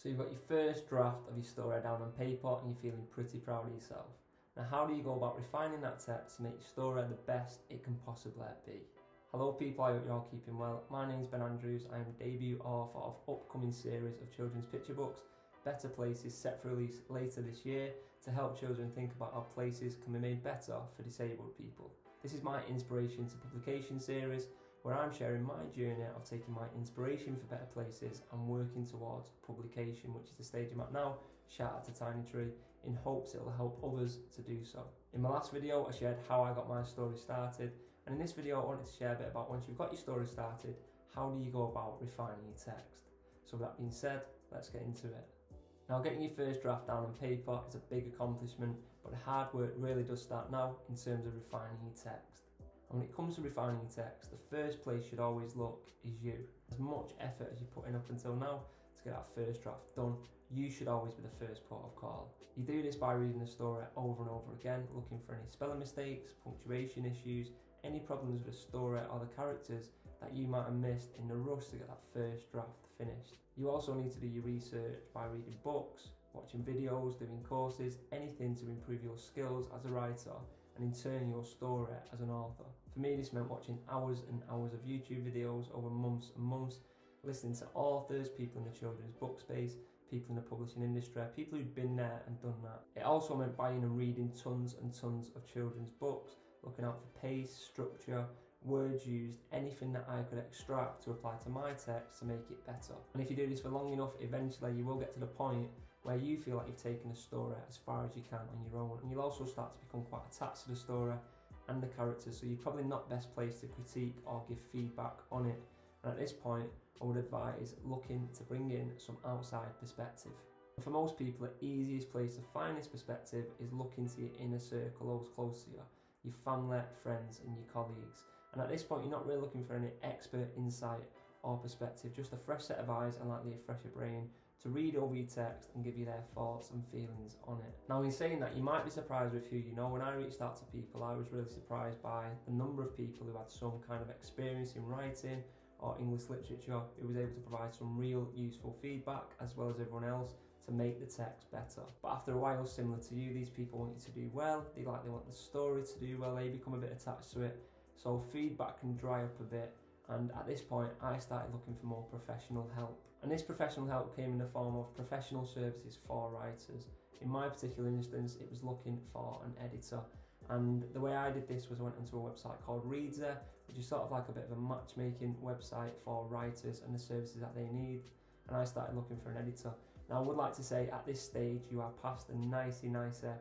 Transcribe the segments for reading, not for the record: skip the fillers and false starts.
So you've got your first draft of your story down on paper and you're feeling pretty proud of yourself. Now how do you go about refining that text to make your story the best it can possibly be? Hello people, I hope you're all keeping well. My name's Ben Andrews. I am the debut author of upcoming series of children's picture books, Better Places, set for release later this year to help children think about how places can be made better for disabled people. This is my inspiration to publication series where I'm sharing my journey of taking my inspiration for Better Places and working towards publication, which is the stage I'm at now, shout out to Tiny Tree, in hopes it will help others to do so. In my last video I shared how I got my story started, and in this video I wanted to share a bit about once you've got your story started, how do you go about refining your text. So with that being said, let's get into it. Now getting your first draft down on paper is a big accomplishment, but the hard work really does start now in terms of refining your text. And when it comes to refining your text, the first place you should always look is you. As much effort as you put in up until now to get that first draft done, you should always be the first port of call. You do this by reading the story over and over again, looking for any spelling mistakes, punctuation issues, any problems with the story or the characters that you might have missed in the rush to get that first draft finished. You also need to do your research by reading books, watching videos, doing courses, anything to improve your skills as a writer and in turn your story as an author. For me this meant watching hours and hours of YouTube videos over months and months, listening to authors, people in the children's book space, people in the publishing industry, people who'd been there and done that. It also meant buying and reading tons and tons of children's books, looking out for pace, structure, words used, anything that I could extract to apply to my text to make it better. And if you do this for long enough, eventually you will get to the point where you feel like you've taken the story as far as you can on your own, and you'll also start to become quite attached to the story and the characters, so you're probably not best placed to critique or give feedback on it. And at this point I would advise looking to bring in some outside perspective. And for most people the easiest place to find this perspective is looking to your inner circle, those close to you, your family, friends and your colleagues. And at this point you're not really looking for any expert insight or perspective, just a fresh set of eyes and likely a fresher brain to read over your text and give you their thoughts and feelings on it. Now in saying that, you might be surprised with who you know. When I reached out to people, I was really surprised by the number of people who had some kind of experience in writing or English literature who was able to provide some real useful feedback, as well as everyone else, to make the text better. But after a while, similar to you, these people want you to do well, they want the story to do well, they become a bit attached to it, so feedback can dry up a bit. And at this point I started looking for more professional help, and this professional help came in the form of professional services for writers. In my particular instance it was looking for an editor, and the way I did this was I went onto a website called Reader, which is sort of like a bit of a matchmaking website for writers and the services that they need, and I started looking for an editor. Now I would like to say at this stage you are past the nicer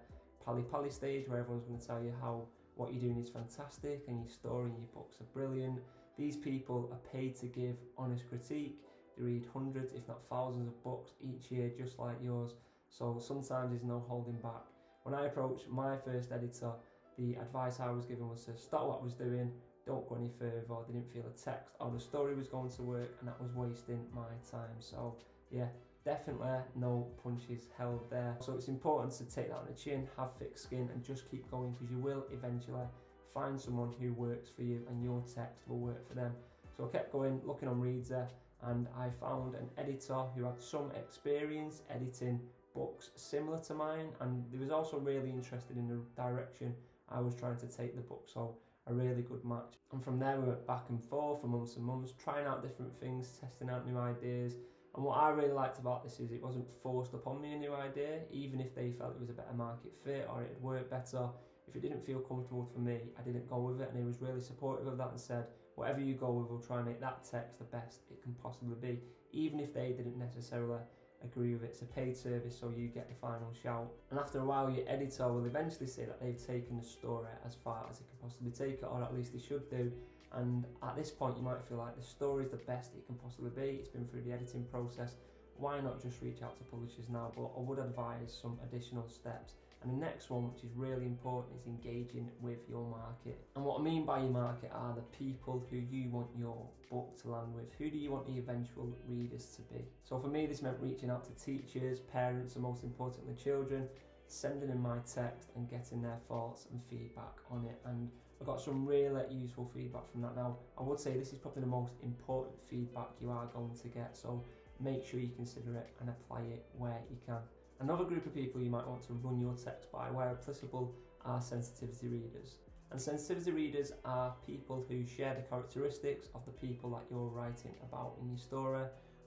pally stage where everyone's going to tell you how what you're doing is fantastic and your story and your books are brilliant. These people are paid to give honest critique. They read hundreds if not thousands of books each year just like yours, so sometimes there's no holding back. When I approached my first editor, the advice I was given was to stop what I was doing, don't go any further, or they didn't feel the text or the story was going to work and that was wasting my time. So yeah, definitely no punches held there. So it's important to take that on the chin, have thick skin and just keep going, because you will eventually find someone who works for you and your text will work for them. So I kept going, looking on Reader, and I found an editor who had some experience editing books similar to mine, and he was also really interested in the direction I was trying to take the book, so a really good match. And from there we went back and forth for months and months, trying out different things, testing out new ideas. And what I really liked about this is it wasn't forced upon me a new idea, even if they felt it was a better market fit or it'd work better. If it didn't feel comfortable for me, I didn't go with it, and he was really supportive of that and said, whatever you go with, we'll try and make that text the best it can possibly be, even if they didn't necessarily agree with it. It's a paid service, so you get the final shout. And after a while your editor will eventually say that they've taken the story as far as it can possibly take it, or at least they should do. And at this point you might feel like the story is the best it can possibly be, it's been through the editing process, why not just reach out to publishers now? But I would advise some additional steps. And the next one, which is really important, is engaging with your market. And what I mean by your market are the people who you want your book to land with. Who do you want the eventual readers to be? So for me this meant reaching out to teachers, parents and most importantly children, sending in my text and getting their thoughts and feedback on it, and I got some really useful feedback from that. Now I would say this is probably the most important feedback you are going to get, so make sure you consider it and apply it where you can. Another group of people you might want to run your text by, where applicable, are sensitivity readers. And sensitivity readers are people who share the characteristics of the people that you're writing about in your story,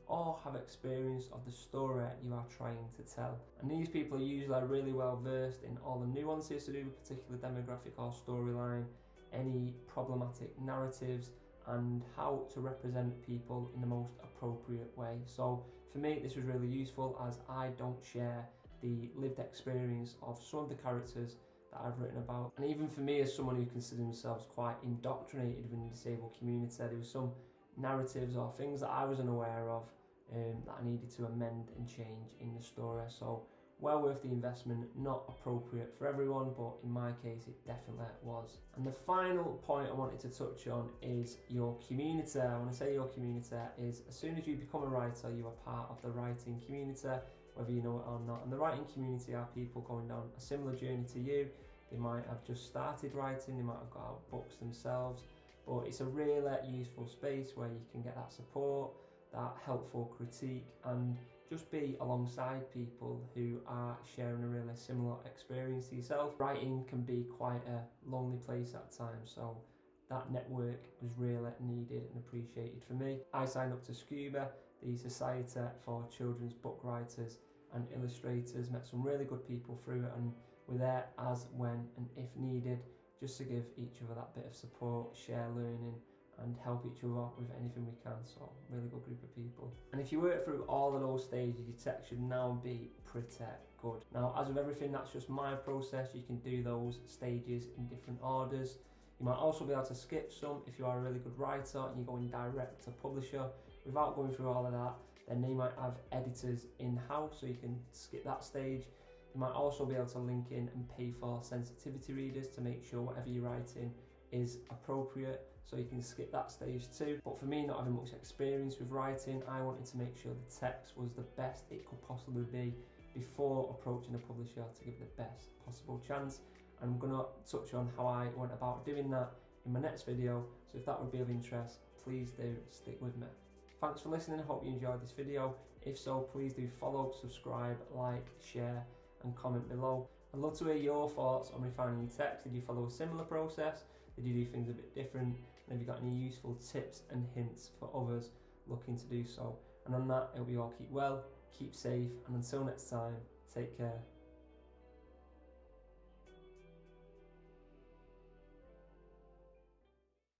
or have experience of the story you are trying to tell. And these people are usually really well versed in all the nuances to do with a particular demographic or storyline, any problematic narratives, and how to represent people in the most appropriate way. So for me, this was really useful, as I don't share the lived experience of some of the characters that I've written about. And even for me, as someone who considers themselves quite indoctrinated within the disabled community, there were some narratives or things that I was unaware of that I needed to amend and change in the story. So well worth the investment, not appropriate for everyone, but in my case it definitely was. And the final point I wanted to touch on is your community. When I say your community, is as soon as you become a writer, you are part of the writing community, whether you know it or not. And the writing community are people going down a similar journey to you. They might have just started writing, they might have got out books themselves, but it's a really useful space where you can get that support, that helpful critique, and just be alongside people who are sharing a really similar experience to yourself. Writing can be quite a lonely place at times, so that network was really needed and appreciated for me. I signed up to Scuba, the Society for Children's Book Writers and Illustrators, met some really good people through it, and we're there as, when and if needed, just to give each other that bit of support, share learning, and help each other with anything we can. So really good group of people. And if you work through all of those stages, your text should now be pretty good. Now, as with everything, that's just my process. You can do those stages in different orders. You might also be able to skip some if you are a really good writer and you're going direct to publisher without going through all of that. Then they might have editors in-house, so you can skip that stage. You might also be able to link in and pay for sensitivity readers to make sure whatever you're writing is appropriate, so you can skip that stage too. But for me, not having much experience with writing, I wanted to make sure the text was the best it could possibly be before approaching a publisher to give it the best possible chance. And I'm going to touch on how I went about doing that in my next video, so if that would be of interest, please do stick with me. Thanks for listening, I hope you enjoyed this video. If so, please do follow, subscribe, like, share and comment below. I'd love to hear your thoughts on refining your text. Did you follow a similar process? Did you do things a bit different? And have you got any useful tips and hints for others looking to do so? And on that, I hope you all keep well, keep safe, and until next time, take care.